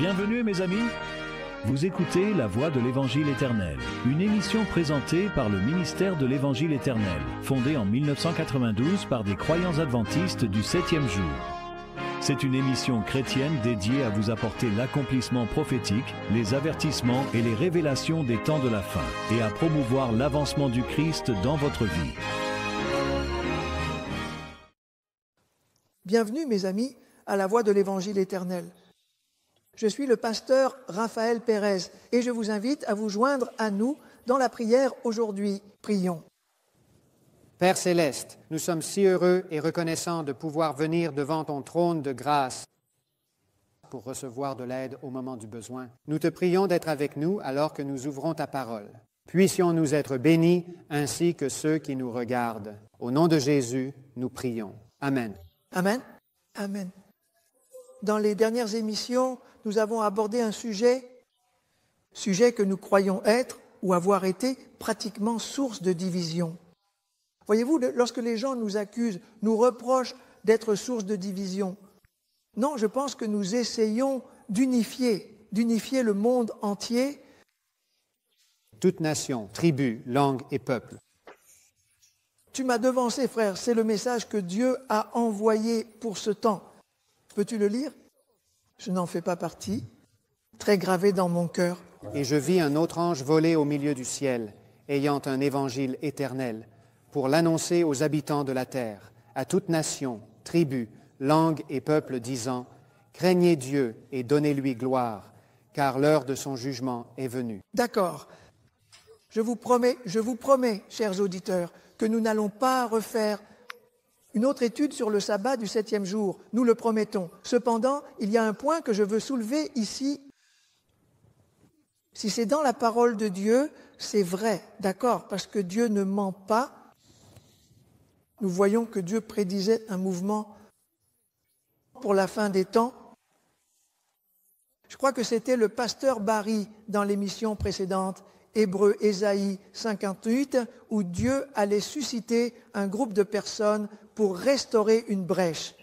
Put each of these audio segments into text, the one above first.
Bienvenue mes amis. Vous écoutez La Voix de l'Évangile éternel, une émission présentée par le ministère de l'Évangile éternel, fondé en 1992 par des croyants adventistes du 7e jour. C'est une émission chrétienne dédiée à vous apporter l'accomplissement prophétique, les avertissements et les révélations des temps de la fin, et à promouvoir l'avancement du Christ dans votre vie. Bienvenue mes amis à La Voix de l'Évangile éternel. Je suis le pasteur Raphaël Pérez et je vous invite à vous joindre à nous dans la prière aujourd'hui. Prions. Père céleste, nous sommes si heureux et reconnaissants de pouvoir venir devant ton trône de grâce pour recevoir de l'aide au moment du besoin. Nous te prions d'être avec nous alors que nous ouvrons ta parole. Puissions-nous être bénis ainsi que ceux qui nous regardent. Au nom de Jésus, nous prions. Amen. Amen. Amen. Dans les dernières émissions, nous avons abordé un sujet que nous croyons être ou avoir été pratiquement source de division. Voyez-vous, lorsque les gens nous accusent, nous reprochent d'être source de division, non, je pense que nous essayons d'unifier le monde entier. Toute nation, tribu, langue et peuple. Tu m'as devancé, frère, c'est le message que Dieu a envoyé pour ce temps. Peux-tu le lire ? Je n'en fais pas partie, très gravé dans mon cœur. Et je vis un autre ange voler au milieu du ciel, ayant un évangile éternel, pour l'annoncer aux habitants de la terre, à toute nation, tribu, langue et peuple, disant « Craignez Dieu et donnez-lui gloire, car l'heure de son jugement est venue. » D'accord. Je vous promets, chers auditeurs, que nous n'allons pas refaire une autre étude sur le sabbat du 7e jour. Nous le promettons. Cependant, il y a un point que je veux soulever ici. Si c'est dans la parole de Dieu, c'est vrai, d'accord, parce que Dieu ne ment pas. Nous voyons que Dieu prédisait un mouvement pour la fin des temps. Je crois que c'était le pasteur Barry dans l'émission précédente, Hébreux, Ésaïe 58, où Dieu allait susciter un groupe de personnes pour restaurer une brèche.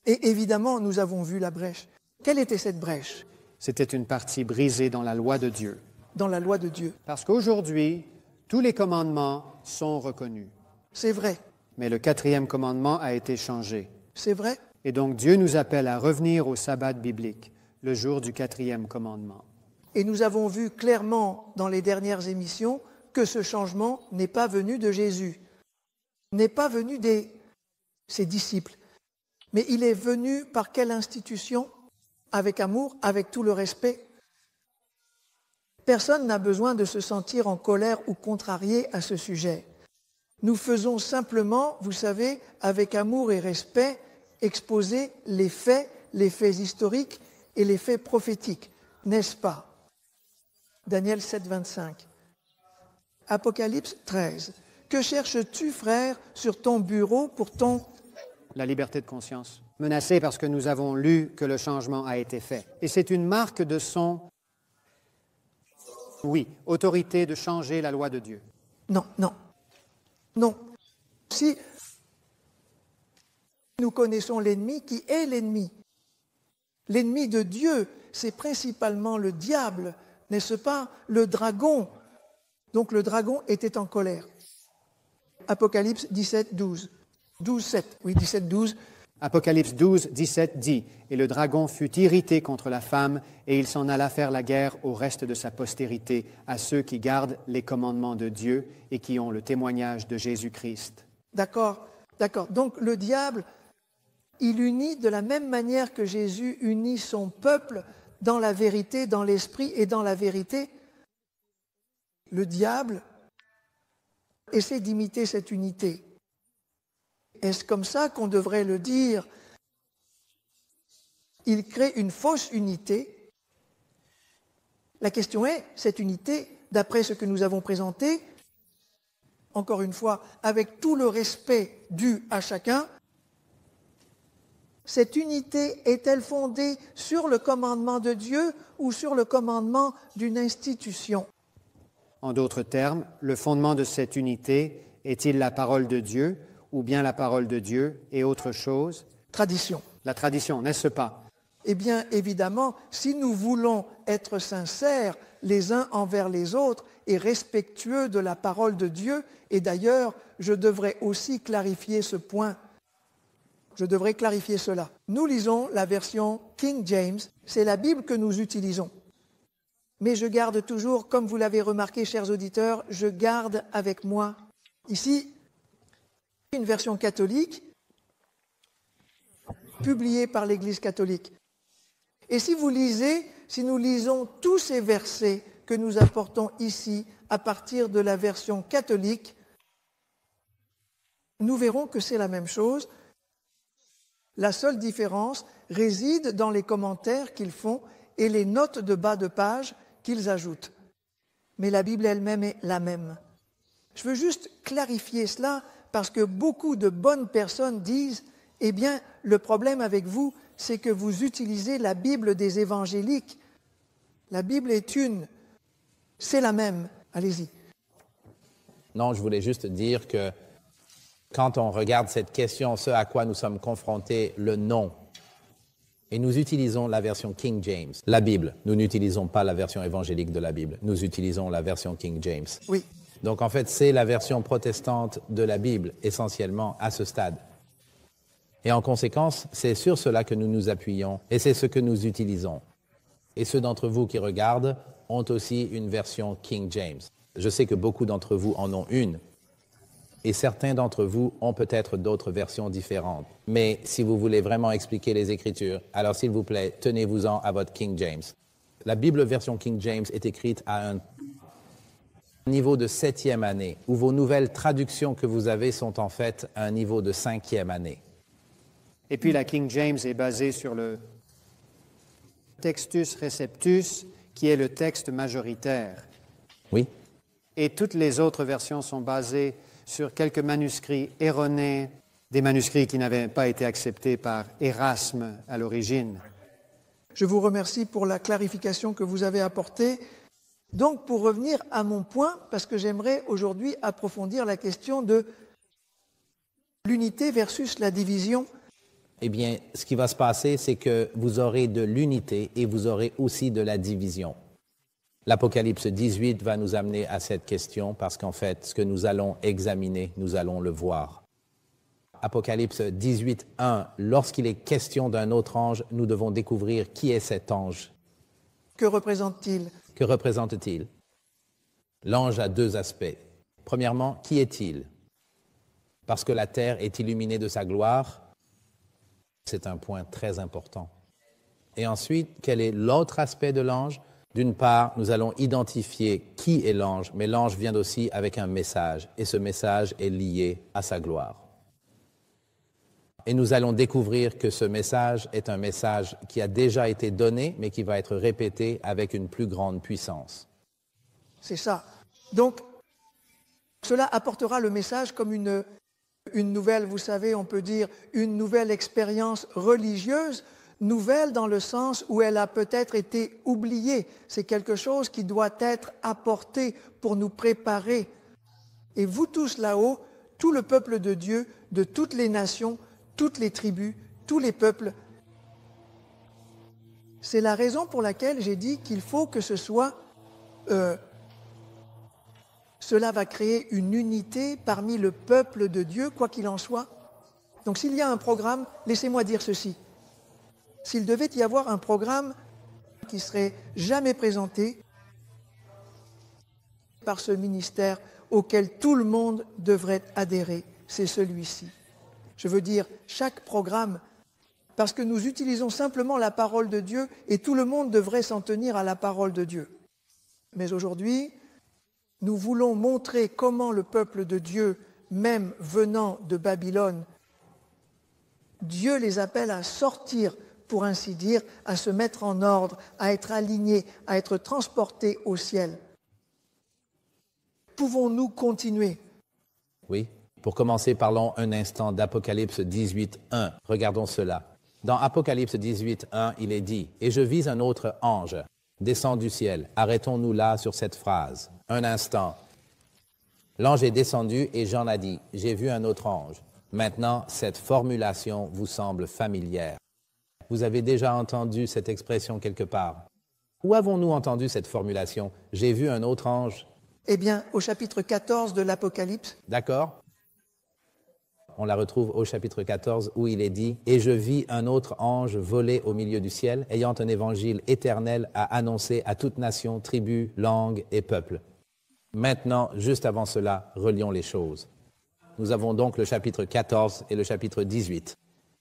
Et évidemment, nous avons vu la brèche. Quelle était cette brèche ? C'était une partie brisée dans la loi de Dieu. Dans la loi de Dieu. Parce qu'aujourd'hui, tous les commandements sont reconnus. C'est vrai. Mais le 4e commandement a été changé. C'est vrai. Et donc Dieu nous appelle à revenir au sabbat biblique, le jour du 4e commandement. Et nous avons vu clairement dans les dernières émissions que ce changement n'est pas venu de Jésus, n'est pas venu de ses disciples, mais il est venu par quelle institution ? Avec amour, avec tout le respect. Personne n'a besoin de se sentir en colère ou contrarié à ce sujet. Nous faisons simplement, vous savez, avec amour et respect, exposer les faits historiques et les faits prophétiques, n'est-ce pas ? Daniel 7, 25. Apocalypse 13. Que cherches-tu, frère, sur ton bureau pour ton... La liberté de conscience. Menacé parce que nous avons lu que le changement a été fait. Et c'est une marque de son... Oui, autorité de changer la loi de Dieu. Non. Si nous connaissons l'ennemi, qui est l'ennemi? L'ennemi de Dieu, c'est principalement le diable, n'est-ce pas? Le dragon. Donc le dragon était en colère. Apocalypse 17, 12. 12, 7. Oui, 17, 12. Apocalypse 12, 17 dit « Et le dragon fut irrité contre la femme, et il s'en alla faire la guerre au reste de sa postérité, à ceux qui gardent les commandements de Dieu et qui ont le témoignage de Jésus-Christ. » D'accord. Donc le diable, il unit de la même manière que Jésus unit son peuple dans la vérité, dans l'esprit et dans la vérité. Le diable essaie d'imiter cette unité. Est-ce comme ça qu'on devrait le dire? Il crée une fausse unité. La question est, cette unité, d'après ce que nous avons présenté, encore une fois, avec tout le respect dû à chacun, cette unité est-elle fondée sur le commandement de Dieu ou sur le commandement d'une institution? En d'autres termes, le fondement de cette unité est-il la parole de Dieu ou bien la parole de Dieu et autre chose? Tradition. La tradition, n'est-ce pas? Eh bien, évidemment, si nous voulons être sincères les uns envers les autres et respectueux de la parole de Dieu, et d'ailleurs, je devrais aussi clarifier ce point. Je devrais clarifier cela. Nous lisons la version King James, c'est la Bible que nous utilisons. Mais je garde toujours, comme vous l'avez remarqué, chers auditeurs, je garde avec moi ici une version catholique publiée par l'Église catholique. Et si nous lisons tous ces versets que nous apportons ici à partir de la version catholique, nous verrons que c'est la même chose. La seule différence réside dans les commentaires qu'ils font et les notes de bas de page qu'ils ajoutent. Mais la Bible elle-même est la même. Je veux juste clarifier cela parce que beaucoup de bonnes personnes disent « Eh bien, le problème avec vous, c'est que vous utilisez la Bible des évangéliques. La Bible est une, c'est la même. » Allez-y. Non, je voulais juste dire que quand on regarde cette question, ce à quoi nous sommes confrontés, le nom, et nous utilisons la version King James, la Bible, nous n'utilisons pas la version évangélique de la Bible, nous utilisons la version King James. Oui. Donc en fait, c'est la version protestante de la Bible, essentiellement, à ce stade. Et en conséquence, c'est sur cela que nous nous appuyons, et c'est ce que nous utilisons. Et ceux d'entre vous qui regardent ont aussi une version King James. Je sais que beaucoup d'entre vous en ont une, et certains d'entre vous ont peut-être d'autres versions différentes. Mais si vous voulez vraiment expliquer les Écritures, alors s'il vous plaît, tenez-vous-en à votre King James. La Bible version King James est écrite à un niveau de 7e année, où vos nouvelles traductions que vous avez sont en fait à un niveau de 5e année. Et puis la King James est basée sur le Textus Receptus, qui est le texte majoritaire. Oui. Et toutes les autres versions sont basées sur quelques manuscrits erronés, des manuscrits qui n'avaient pas été acceptés par Erasme à l'origine. Je vous remercie pour la clarification que vous avez apportée. Donc, pour revenir à mon point, parce que j'aimerais aujourd'hui approfondir la question de l'unité versus la division. Eh bien, ce qui va se passer, c'est que vous aurez de l'unité et vous aurez aussi de la division. L'Apocalypse 18 va nous amener à cette question parce qu'en fait, ce que nous allons examiner, nous allons le voir. Apocalypse 18, 1, lorsqu'il est question d'un autre ange, nous devons découvrir qui est cet ange. Que représente-t-il ? Que représente-t-il? L'ange a deux aspects. Premièrement, qui est-il? Parce que la terre est illuminée de sa gloire, c'est un point très important. Et ensuite, quel est l'autre aspect de l'ange? D'une part, nous allons identifier qui est l'ange, mais l'ange vient aussi avec un message, et ce message est lié à sa gloire. Et nous allons découvrir que ce message est un message qui a déjà été donné, mais qui va être répété avec une plus grande puissance. C'est ça. Donc, cela apportera le message comme une nouvelle, vous savez, on peut dire, une nouvelle expérience religieuse, nouvelle dans le sens où elle a peut-être été oubliée. C'est quelque chose qui doit être apporté pour nous préparer. Et vous tous là-haut, tout le peuple de Dieu, de toutes les nations, toutes les tribus, tous les peuples, c'est la raison pour laquelle j'ai dit qu'il faut que ce soit... cela va créer une unité parmi le peuple de Dieu, quoi qu'il en soit. Donc s'il y a un programme, laissez-moi dire ceci. S'il devait y avoir un programme qui serait jamais présenté par ce ministère auquel tout le monde devrait adhérer, c'est celui-ci. Je veux dire, chaque programme, parce que nous utilisons simplement la parole de Dieu et tout le monde devrait s'en tenir à la parole de Dieu. Mais aujourd'hui, nous voulons montrer comment le peuple de Dieu, même venant de Babylone, Dieu les appelle à sortir, pour ainsi dire, à se mettre en ordre, à être alignés, à être transportés au ciel. Pouvons-nous continuer? Oui. Pour commencer, parlons un instant d'Apocalypse 18, 1. Regardons cela. Dans Apocalypse 18, 1, il est dit « Et je vis un autre ange, descend du ciel. » Arrêtons-nous là sur cette phrase. Un instant. L'ange est descendu et Jean a dit « J'ai vu un autre ange. » Maintenant, cette formulation vous semble familière. vous avez déjà entendu cette expression quelque part. Où avons-nous entendu cette formulation? J'ai vu un autre ange. Eh bien, au chapitre 14 de l'Apocalypse. D'accord? On la retrouve au chapitre 14 où il est dit « Et je vis un autre ange voler au milieu du ciel, ayant un évangile éternel à annoncer à toute nation, tribu, langue et peuple. » Maintenant, juste avant cela, relions les choses. Nous avons donc le chapitre 14 et le chapitre 18.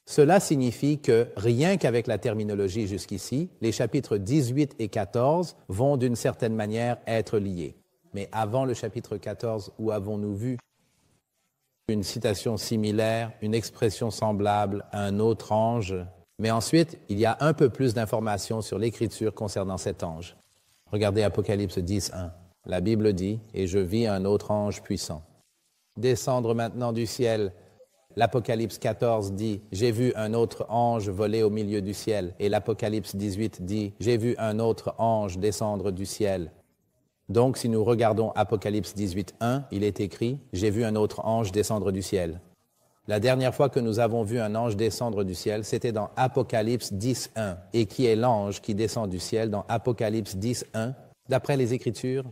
Cela signifie que, rien qu'avec la terminologie jusqu'ici, les chapitres 18 et 14 vont d'une certaine manière être liés. Mais avant le chapitre 14, où avons-nous vu une citation similaire, une expression semblable, un autre ange? Mais ensuite, il y a un peu plus d'informations sur l'écriture concernant cet ange. Regardez Apocalypse 10, 1. La Bible dit « Et je vis un autre ange puissant. » Descendre maintenant du ciel. L'Apocalypse 14 dit « J'ai vu un autre ange voler au milieu du ciel. » Et l'Apocalypse 18 dit « J'ai vu un autre ange descendre du ciel. » Donc, si nous regardons Apocalypse 18, 1, il est écrit « J'ai vu un autre ange descendre du ciel. » La dernière fois que nous avons vu un ange descendre du ciel, c'était dans Apocalypse 10, 1. Et qui est l'ange qui descend du ciel dans Apocalypse 10, 1, d'après les Écritures?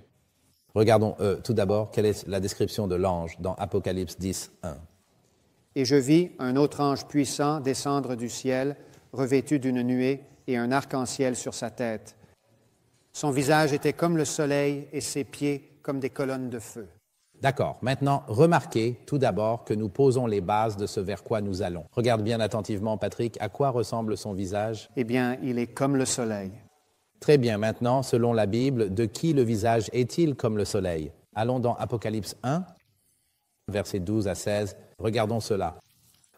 Regardons tout d'abord quelle est la description de l'ange dans Apocalypse 10, 1. Et je vis un autre ange puissant descendre du ciel, revêtu d'une nuée et un arc-en-ciel sur sa tête. Son visage était comme le soleil et ses pieds comme des colonnes de feu. D'accord. Maintenant, remarquez tout d'abord que nous posons les bases de ce vers quoi nous allons. Regarde bien attentivement, Patrick, à quoi ressemble son visage? Eh bien, il est comme le soleil. Très bien. Maintenant, selon la Bible, de qui le visage est-il comme le soleil? Allons dans Apocalypse 1, versets 12 à 16. Regardons cela.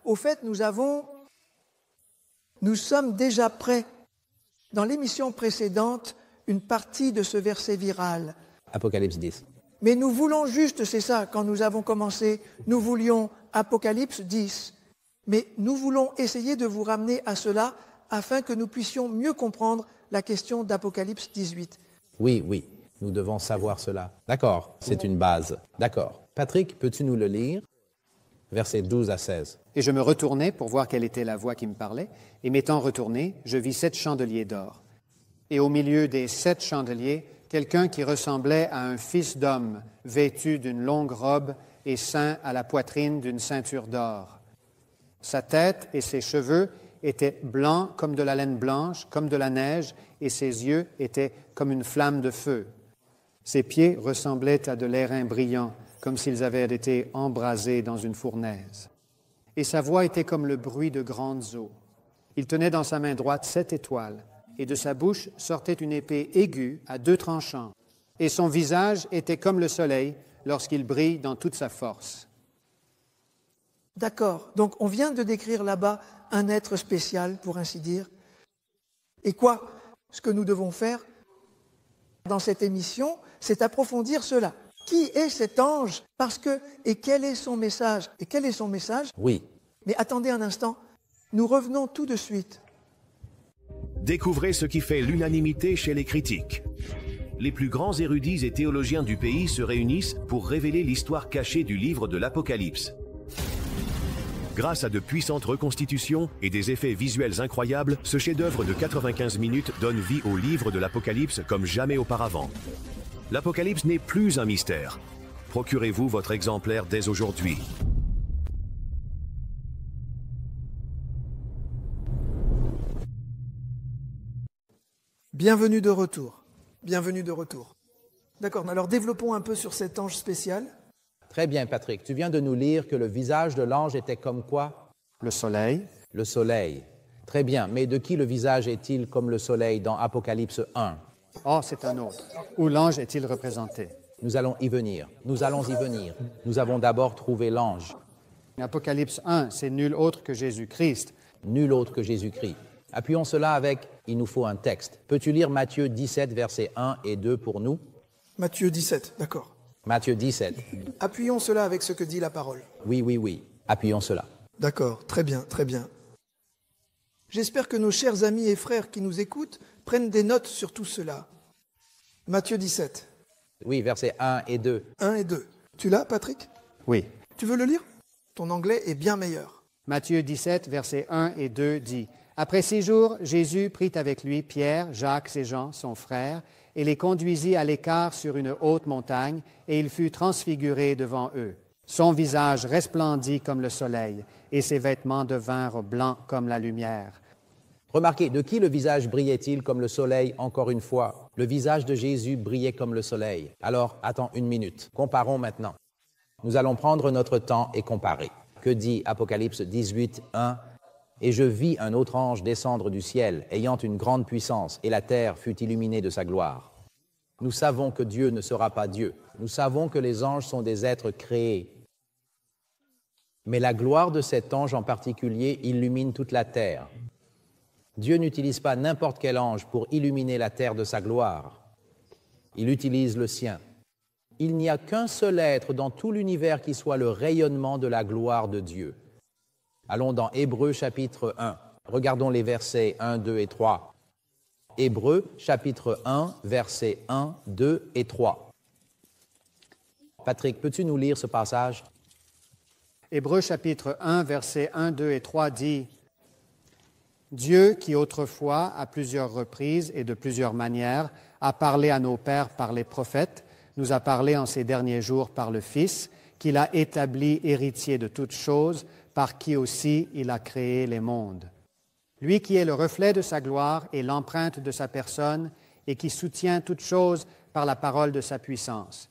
Au fait, nous sommes déjà prêts. Dans l'émission précédente, une partie de ce verset viral. Apocalypse 10. Mais nous voulons juste, c'est ça, quand nous avons commencé, nous voulions Apocalypse 10. Mais nous voulons essayer de vous ramener à cela afin que nous puissions mieux comprendre la question d'Apocalypse 18. Oui, nous devons savoir cela. D'accord, c'est une base. D'accord. Patrick, peux-tu nous le lire? Versets 12 à 16. Et je me retournai pour voir quelle était la voix qui me parlait, et m'étant retourné, je vis 7 chandeliers d'or. Et au milieu des 7 chandeliers, quelqu'un qui ressemblait à un fils d'homme, vêtu d'une longue robe et ceint à la poitrine d'une ceinture d'or. Sa tête et ses cheveux étaient blancs comme de la laine blanche, comme de la neige, et ses yeux étaient comme une flamme de feu. Ses pieds ressemblaient à de l'airain brillant, comme s'ils avaient été embrasés dans une fournaise. Et sa voix était comme le bruit de grandes eaux. Il tenait dans sa main droite 7 étoiles, et de sa bouche sortait une épée aiguë à 2 tranchants. Et son visage était comme le soleil lorsqu'il brille dans toute sa force. D'accord. Donc, on vient de décrire là-bas un être spécial, pour ainsi dire. Et quoi? Ce que nous devons faire dans cette émission, c'est approfondir cela. Qui est cet ange? Et quel est son message? Et quel est son message? Oui. Mais attendez un instant. Nous revenons tout de suite. Découvrez ce qui fait l'unanimité chez les critiques. Les plus grands érudits et théologiens du pays se réunissent pour révéler l'histoire cachée du livre de l'Apocalypse. Grâce à de puissantes reconstitutions et des effets visuels incroyables, ce chef-d'œuvre de 95 minutes donne vie au livre de l'Apocalypse comme jamais auparavant. L'Apocalypse n'est plus un mystère. Procurez-vous votre exemplaire dès aujourd'hui. Bienvenue de retour. Bienvenue de retour. D'accord, alors développons un peu sur cet ange spécial. Très bien, Patrick. Tu viens de nous lire que le visage de l'ange était comme quoi? Le soleil. Le soleil. Très bien. Mais de qui le visage est-il comme le soleil dans Apocalypse 1? Oh, c'est un autre. Où l'ange est-il représenté? Nous allons y venir. Nous allons y venir. Nous avons d'abord trouvé l'ange. Apocalypse 1, c'est nul autre que Jésus-Christ. Nul autre que Jésus-Christ. Appuyons cela avec « il nous faut un texte ». Peux-tu lire Matthieu 17, versets 1 et 2 pour nous? Matthieu 17, d'accord. Matthieu 17. Appuyons cela avec ce que dit la parole. Oui. Appuyons cela. D'accord, très bien, très bien. J'espère que nos chers amis et frères qui nous écoutent prennent des notes sur tout cela. Matthieu 17. Oui, versets 1 et 2. 1 et 2. Tu l'as, Patrick? Oui. Tu veux le lire? Ton anglais est bien meilleur. Matthieu 17, versets 1 et 2 dit « Après 6 jours, Jésus prit avec lui Pierre, Jacques et Jean, son frère, et les conduisit à l'écart sur une haute montagne, et il fut transfiguré devant eux. Son visage resplendit comme le soleil, et ses vêtements devinrent blancs comme la lumière. Remarquez, de qui le visage brillait-il comme le soleil, encore une fois? Le visage de Jésus brillait comme le soleil. Alors, attends une minute. Comparons maintenant. Nous allons prendre notre temps et comparer. Que dit Apocalypse 18, 1 ? « Et je vis un autre ange descendre du ciel, ayant une grande puissance, et la terre fut illuminée de sa gloire. » Nous savons que Dieu ne sera pas Dieu. Nous savons que les anges sont des êtres créés. Mais la gloire de cet ange en particulier illumine toute la terre. Dieu n'utilise pas n'importe quel ange pour illuminer la terre de sa gloire. Il utilise le sien. Il n'y a qu'un seul être dans tout l'univers qui soit le rayonnement de la gloire de Dieu. Allons dans Hébreux chapitre 1. Regardons les versets 1, 2 et 3. Hébreux chapitre 1, versets 1, 2 et 3. Patrick, peux-tu nous lire ce passage? Hébreux chapitre 1, versets 1, 2 et 3 dit « Dieu qui autrefois, à plusieurs reprises et de plusieurs manières, a parlé à nos pères par les prophètes, nous a parlé en ces derniers jours par le Fils, qu'il a établi héritier de toutes choses, par qui aussi il a créé les mondes. Lui qui est le reflet de sa gloire et l'empreinte de sa personne, et qui soutient toutes choses par la parole de sa puissance.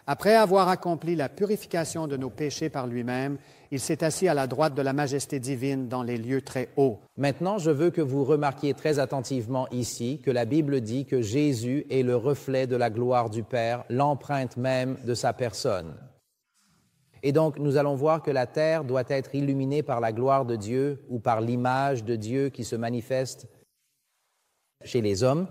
Après avoir accompli la purification de nos péchés par lui-même, il s'est assis à la droite de la majesté divine dans les lieux très hauts. » Maintenant, je veux que vous remarquiez très attentivement ici que la Bible dit que Jésus est le reflet de la gloire du Père, l'empreinte même de sa personne. Et donc, nous allons voir que la terre doit être illuminée par la gloire de Dieu ou par l'image de Dieu qui se manifeste chez les hommes.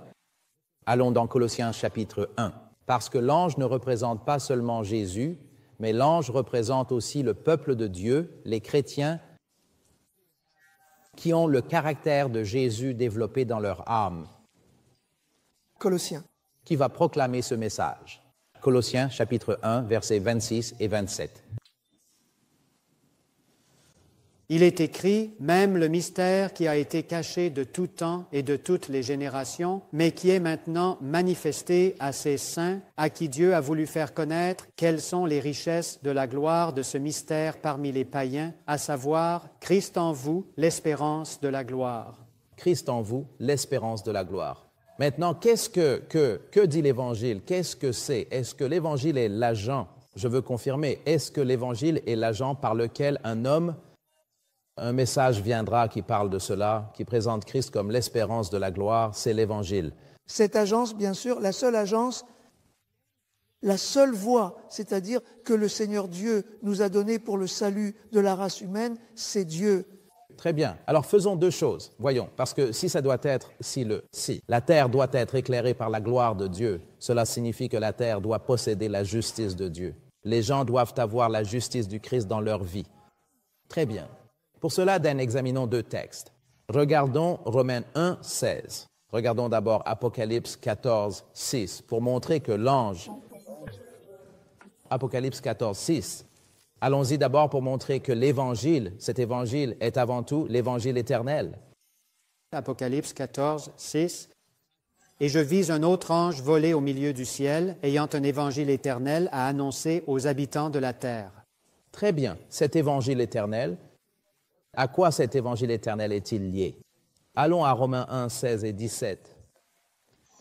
Allons dans Colossiens chapitre 1. Parce que l'ange ne représente pas seulement Jésus, mais l'ange représente aussi le peuple de Dieu, les chrétiens, qui ont le caractère de Jésus développé dans leur âme. Colossiens. Qui va proclamer ce message. Colossiens chapitre 1, versets 26 et 27. Il est écrit, même le mystère qui a été caché de tout temps et de toutes les générations, mais qui est maintenant manifesté à ses saints, à qui Dieu a voulu faire connaître quelles sont les richesses de la gloire de ce mystère parmi les païens, à savoir Christ en vous, l'espérance de la gloire. Christ en vous, l'espérance de la gloire. Maintenant, qu'est-ce que dit l'Évangile? Qu'est-ce que c'est? Est-ce que l'Évangile est l'agent? Je veux confirmer, est-ce que l'Évangile est l'agent par lequel un message viendra qui parle de cela, qui présente Christ comme l'espérance de la gloire, c'est l'Évangile. Cette agence, bien sûr, la seule agence, la seule voie, c'est-à-dire que le Seigneur Dieu nous a donné pour le salut de la race humaine, c'est Dieu. Très bien. Alors faisons deux choses. Voyons, parce que si la terre doit être éclairée par la gloire de Dieu, cela signifie que la terre doit posséder la justice de Dieu. Les gens doivent avoir la justice du Christ dans leur vie. Très bien. Pour cela, examinons deux textes. Regardons Romains 1, 16. Regardons d'abord Apocalypse 14, 6, pour montrer que l'ange... Apocalypse 14, 6. Allons-y d'abord pour montrer que l'Évangile, cet Évangile, est avant tout l'Évangile éternel. Apocalypse 14, 6. Et je vis un autre ange voler au milieu du ciel, ayant un Évangile éternel à annoncer aux habitants de la terre. Très bien. Cet Évangile éternel... À quoi cet évangile éternel est-il lié? Allons à Romains 1, 16 et 17.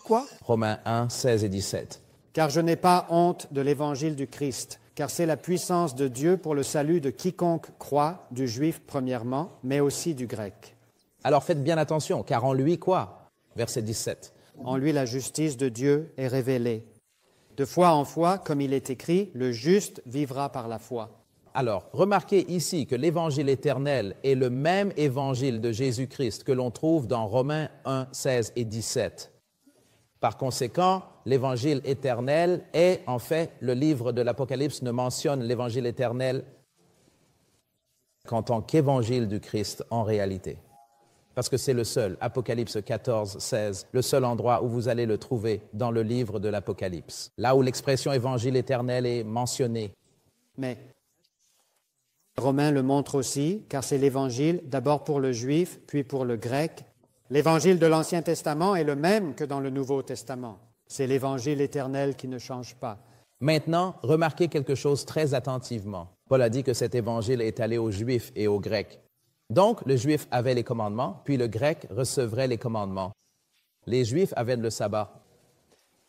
Quoi? Romains 1, 16 et 17. Car je n'ai pas honte de l'évangile du Christ, car c'est la puissance de Dieu pour le salut de quiconque croit, du juif premièrement, mais aussi du grec. Alors faites bien attention, car en lui quoi? Verset 17. En lui la justice de Dieu est révélée. De foi en foi, comme il est écrit, le juste vivra par la foi. Alors, remarquez ici que l'évangile éternel est le même évangile de Jésus-Christ que l'on trouve dans Romains 1, 16 et 17. Par conséquent, l'évangile éternel est, en fait, le livre de l'Apocalypse ne mentionne l'évangile éternel qu'en tant qu'évangile du Christ en réalité. Parce que c'est le seul, Apocalypse 14, 16, le seul endroit où vous allez le trouver dans le livre de l'Apocalypse, là où l'expression évangile éternel est mentionnée. Mais Romains le montre aussi, car c'est l'Évangile d'abord pour le juif, puis pour le grec. L'Évangile de l'Ancien Testament est le même que dans le Nouveau Testament. C'est l'Évangile éternel qui ne change pas. Maintenant, remarquez quelque chose très attentivement. Paul a dit que cet évangile est allé aux Juifs et aux Grecs. Donc, le Juif avait les commandements, puis le Grec recevrait les commandements. Les Juifs avaient le sabbat.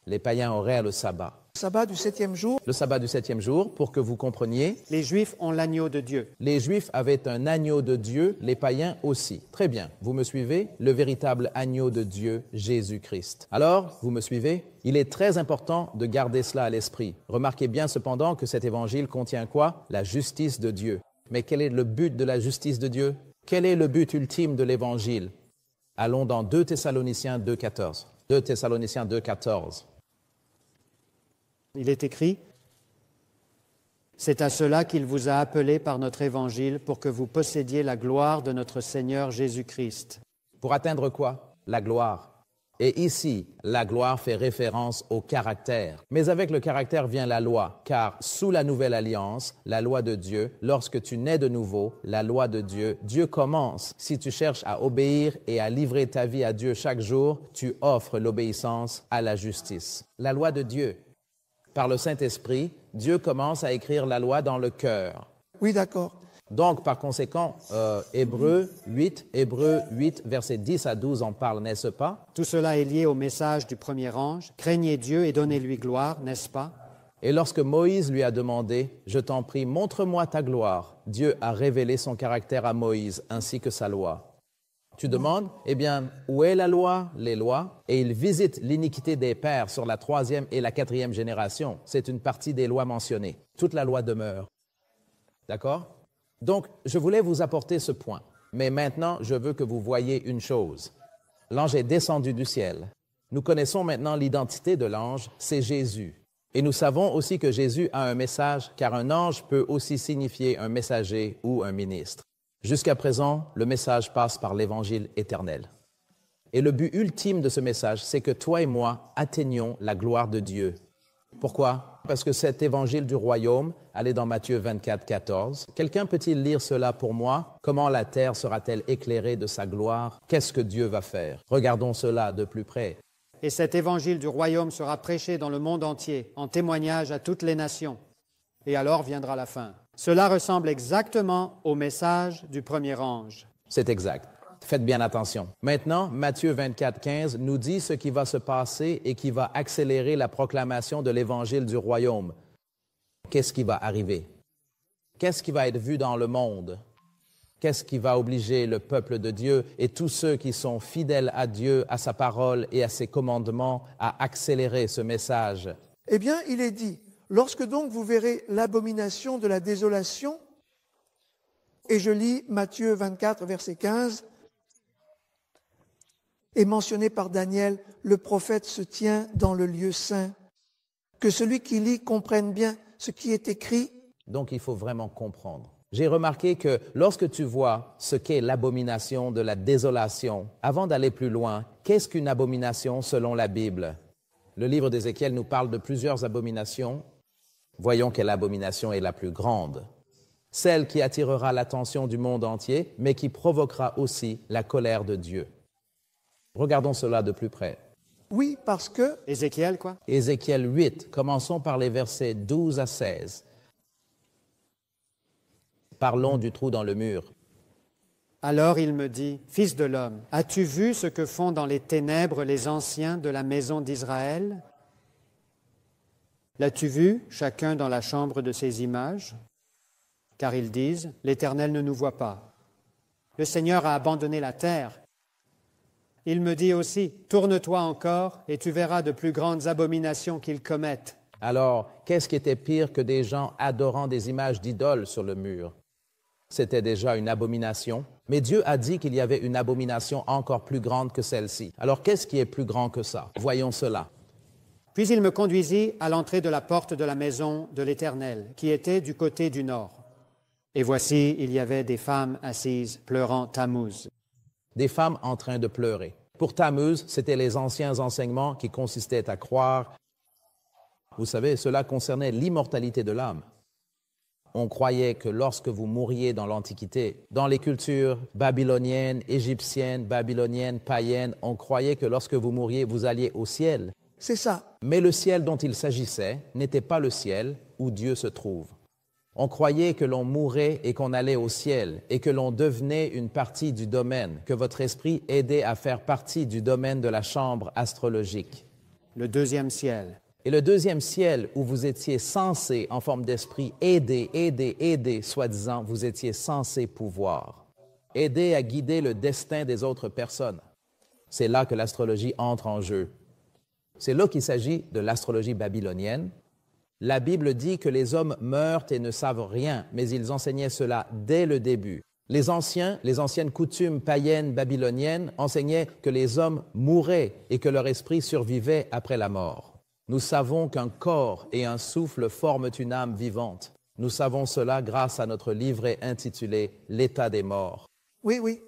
Les païens auraient le sabbat. Le sabbat du 7e jour. Le sabbat du 7e jour, pour que vous compreniez. Les Juifs ont l'agneau de Dieu. Les Juifs avaient un agneau de Dieu, les païens aussi. Très bien, vous me suivez? Le véritable agneau de Dieu, Jésus-Christ. Alors, vous me suivez? Il est très important de garder cela à l'esprit. Remarquez bien cependant que cet évangile contient quoi? La justice de Dieu. Mais quel est le but de la justice de Dieu? Quel est le but ultime de l'évangile? Allons dans 2 Thessaloniciens 2,14. 2 Thessaloniciens 2,14. Il est écrit, « C'est à cela qu'il vous a appelé par notre évangile pour que vous possédiez la gloire de notre Seigneur Jésus-Christ. » Pour atteindre quoi? La gloire. Et ici, la gloire fait référence au caractère. Mais avec le caractère vient la loi, car sous la nouvelle alliance, la loi de Dieu, lorsque tu nais de nouveau, la loi de Dieu, Dieu commence. Si tu cherches à obéir et à livrer ta vie à Dieu chaque jour, tu offres l'obéissance à la justice. La loi de Dieu. Par le Saint-Esprit, Dieu commence à écrire la loi dans le cœur. Oui, d'accord. Donc, par conséquent, Hébreux 8, versets 10 à 12 en parle, n'est-ce pas? Tout cela est lié au message du premier ange. Craignez Dieu et donnez-lui gloire, n'est-ce pas? Et lorsque Moïse lui a demandé, « Je t'en prie, montre-moi ta gloire », Dieu a révélé son caractère à Moïse ainsi que sa loi. Tu demandes, eh bien, où est la loi, les lois? Et il visite l'iniquité des pères sur la 3e et la 4e génération. C'est une partie des lois mentionnées. Toute la loi demeure. D'accord? Donc, je voulais vous apporter ce point. Mais maintenant, je veux que vous voyiez une chose. L'ange est descendu du ciel. Nous connaissons maintenant l'identité de l'ange, c'est Jésus. Et nous savons aussi que Jésus a un message, car un ange peut aussi signifier un messager ou un ministre. Jusqu'à présent, le message passe par l'Évangile éternel. Et le but ultime de ce message, c'est que toi et moi atteignions la gloire de Dieu. Pourquoi? Parce que cet Évangile du royaume, allez dans Matthieu 24, 14. Quelqu'un peut-il lire cela pour moi? Comment la terre sera-t-elle éclairée de sa gloire? Qu'est-ce que Dieu va faire? Regardons cela de plus près. Et cet évangile du royaume sera prêché dans le monde entier, en témoignage à toutes les nations. Et alors viendra la fin. Cela ressemble exactement au message du premier ange. C'est exact. Faites bien attention. Maintenant, Matthieu 24, 15 nous dit ce qui va se passer et qui va accélérer la proclamation de l'évangile du royaume. Qu'est-ce qui va arriver? Qu'est-ce qui va être vu dans le monde? Qu'est-ce qui va obliger le peuple de Dieu et tous ceux qui sont fidèles à Dieu, à sa parole et à ses commandements à accélérer ce message? Eh bien, il est dit, lorsque donc vous verrez l'abomination de la désolation, et je lis Matthieu 24, verset 15, est mentionné par Daniel, le prophète se tient dans le lieu saint. Que celui qui lit comprenne bien ce qui est écrit. Donc, il faut vraiment comprendre. J'ai remarqué que lorsque tu vois ce qu'est l'abomination de la désolation, avant d'aller plus loin, qu'est-ce qu'une abomination selon la Bible? Le livre d'Ézéchiel nous parle de plusieurs abominations. Voyons quelle abomination est la plus grande. Celle qui attirera l'attention du monde entier, mais qui provoquera aussi la colère de Dieu. Regardons cela de plus près. Oui, parce que... Ézéchiel, quoi? Ézéchiel 8, commençons par les versets 12 à 16. Parlons du trou dans le mur. Alors il me dit, « Fils de l'homme, as-tu vu ce que font dans les ténèbres les anciens de la maison d'Israël? L'as-tu vu, chacun dans la chambre de ses images? Car ils disent, « L'Éternel ne nous voit pas. Le Seigneur a abandonné la terre. » Il me dit aussi, « Tourne-toi encore et tu verras de plus grandes abominations qu'ils commettent. » Alors, qu'est-ce qui était pire que des gens adorant des images d'idoles sur le mur? C'était déjà une abomination, mais Dieu a dit qu'il y avait une abomination encore plus grande que celle-ci. Alors, qu'est-ce qui est plus grand que ça? Voyons cela. Puis il me conduisit à l'entrée de la porte de la maison de l'Éternel, qui était du côté du nord. Et voici, il y avait des femmes assises, pleurant Tammuz. Des femmes en train de pleurer. Pour Tammuz, c'était les anciens enseignements qui consistaient à croire. Vous savez, cela concernait l'immortalité de l'âme. on croyait que lorsque vous mouriez dans l'Antiquité, dans les cultures babyloniennes, égyptiennes, païennes, on croyait que lorsque vous mouriez, vous alliez au ciel. C'est ça. Mais le ciel dont il s'agissait n'était pas le ciel où Dieu se trouve. On croyait que l'on mourait et qu'on allait au ciel et que l'on devenait une partie du domaine, que votre esprit aidait à faire partie du domaine de la chambre astrologique. Le deuxième ciel. Et le deuxième ciel où vous étiez censé, en forme d'esprit, aider, soi-disant, vous étiez censé pouvoir. Aider à guider le destin des autres personnes. C'est là que l'astrologie entre en jeu. C'est là qu'il s'agit de l'astrologie babylonienne. La Bible dit que les hommes meurent et ne savent rien, mais ils enseignaient cela dès le début. Les anciennes coutumes païennes babyloniennes enseignaient que les hommes mouraient et que leur esprit survivait après la mort. Nous savons qu'un corps et un souffle forment une âme vivante. Nous savons cela grâce à notre livret intitulé « L'état des morts ». Oui.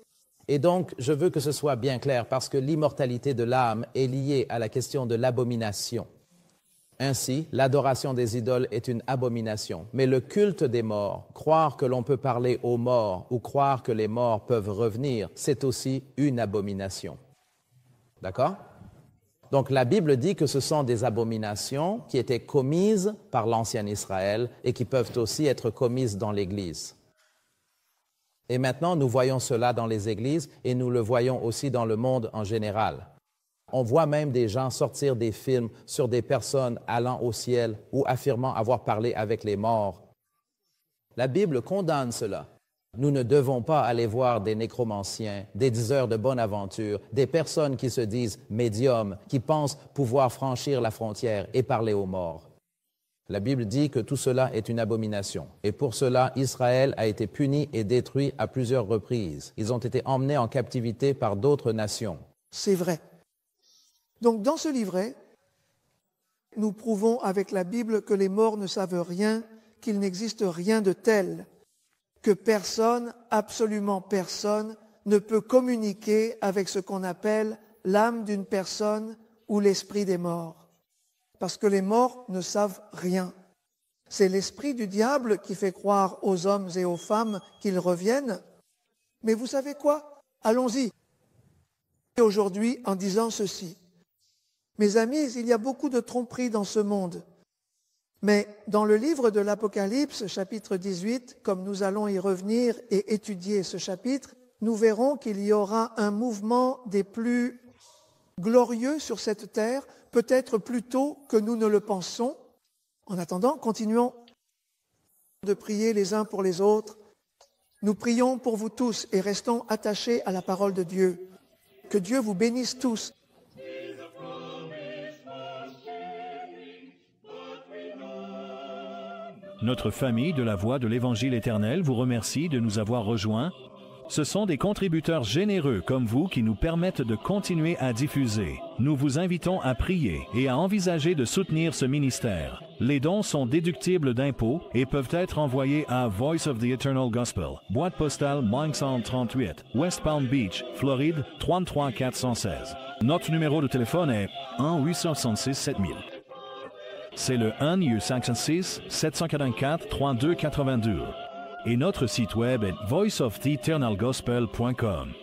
Et donc, je veux que ce soit bien clair parce que l'immortalité de l'âme est liée à la question de l'abomination. Ainsi, l'adoration des idoles est une abomination. Mais le culte des morts, croire que l'on peut parler aux morts ou croire que les morts peuvent revenir, c'est aussi une abomination. D'accord? Donc la Bible dit que ce sont des abominations qui étaient commises par l'ancien Israël et qui peuvent aussi être commises dans l'Église. Et maintenant, nous voyons cela dans les églises et nous le voyons aussi dans le monde en général. On voit même des gens sortir des films sur des personnes allant au ciel ou affirmant avoir parlé avec les morts. La Bible condamne cela. Nous ne devons pas aller voir des nécromanciens, des diseurs de bonne aventure, des personnes qui se disent médiums, qui pensent pouvoir franchir la frontière et parler aux morts. La Bible dit que tout cela est une abomination. Et pour cela, Israël a été puni et détruit à plusieurs reprises. Ils ont été emmenés en captivité par d'autres nations. C'est vrai. Donc dans ce livret, nous prouvons avec la Bible que les morts ne savent rien, qu'il n'existe rien de tel, que personne, absolument personne, ne peut communiquer avec ce qu'on appelle l'âme d'une personne ou l'esprit des morts. Parce que les morts ne savent rien. C'est l'esprit du diable qui fait croire aux hommes et aux femmes qu'ils reviennent. Mais vous savez quoi? Allons-y. Aujourd'hui, en disant ceci. Mes amis, il y a beaucoup de tromperies dans ce monde. Mais dans le livre de l'Apocalypse, chapitre 18, comme nous allons y revenir et étudier ce chapitre, nous verrons qu'il y aura un mouvement des plus glorieux sur cette terre, peut-être plus tôt que nous ne le pensons. En attendant, continuons de prier les uns pour les autres. Nous prions pour vous tous et restons attachés à la parole de Dieu. Que Dieu vous bénisse tous. Notre famille de la Voix de l'Évangile éternel vous remercie de nous avoir rejoints. Ce sont des contributeurs généreux comme vous qui nous permettent de continuer à diffuser. Nous vous invitons à prier et à envisager de soutenir ce ministère. Les dons sont déductibles d'impôts et peuvent être envoyés à Voice of the Eternal Gospel, boîte postale 538, West Palm Beach, Floride 33416. Notre numéro de téléphone est 1-866-7000. C'est le 1-866-744-3282. Et notre site web est voiceoftheeternalgospel.com.